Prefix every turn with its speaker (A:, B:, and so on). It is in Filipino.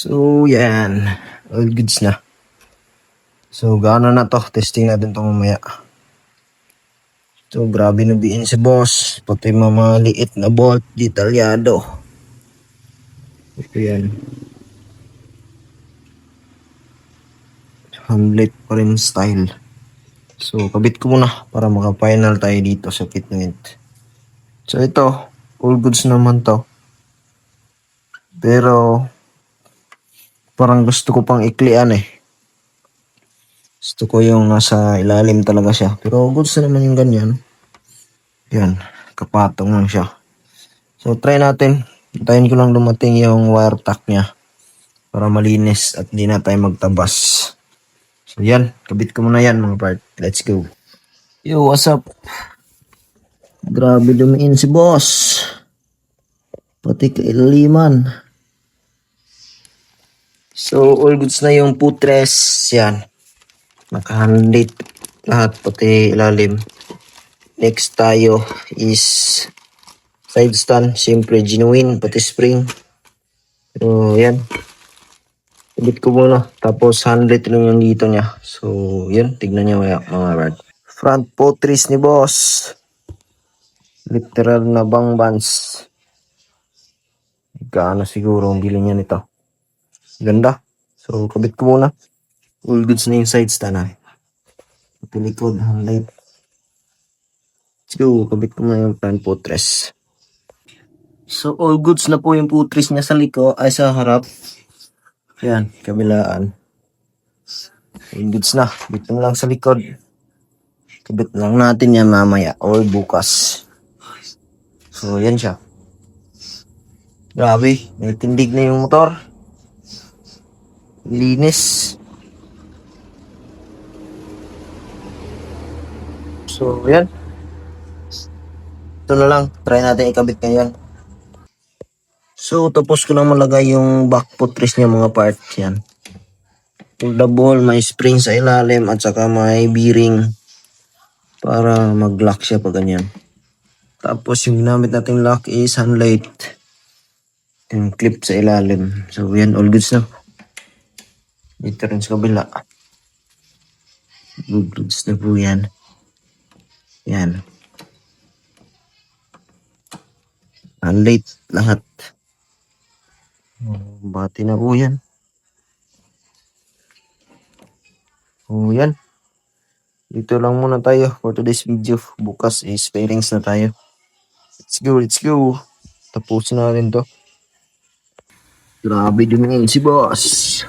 A: So, yan. All goods na. So, gaano na to? Testing natin to mamaya. So, grabe na biin si boss. Pati mga liit na bolt, detalyado. Ito yan. Hamlet pa rin style. So, kabit ko muna para maka-final tayo dito sa fitment. So, ito. All goods naman to. Pero, parang gusto ko pang iklian eh. Gusto ko yung nasa ilalim talaga siya. Pero goods na naman yung ganyan. Yan, kapatong lang siya. So, try natin. Hintayin ko lang dumating yung wire tack niya para malinis at di na tayo magtabas. So, yan. Kabit ko muna yan mga part. Let's go. Yo, what's up? Grabe dumiin si boss. Pati kailaliman. So, all goods na yung putres. Yan. Nakahandit lahat pati ilalim. Next tayo is side stand. Siyempre genuine pati spring. So, yan. Ibit ko muna. Tapos handlet lang yung dito niya. So, yun. Tignan nyo mga rad. Front putres ni boss. Literal na bang bands. Gaano siguro ang bilhin niya nito. Ganda. So, kabit ko muna. All goods na yung side stand ha. Pati likod, handlet. Let's go. Kabit ko muna yung front putres. So, all goods na po yung putres niya sa liko ay sa harap. Yan, kabilaan. All goods na. Dito lang sa likod. Kabit lang natin yan mamaya or bukas. So, yan siya. Grabe, may tindig na yung motor. Linis. So, yan. Ito na lang. Try natin ikabit ngayon. So, tapos ko lang malagay yung back putres niya mga part. Yan. Foldable, may spring sa ilalim at saka may bearing para mag-lock siya pag ganyan. Tapos yung ginamit nating lock is handlight. Yung clip sa ilalim. So, yan. All goods na. Dito rin sa kabila. All goods na po yan. Yan. Handlight lahat. Bati na po yan. So, yan. Dito lang muna tayo for today's video. Bukas is pairings na tayo. Let's go, let's go. Tapusin na rin to. Grabe dumiin si boss.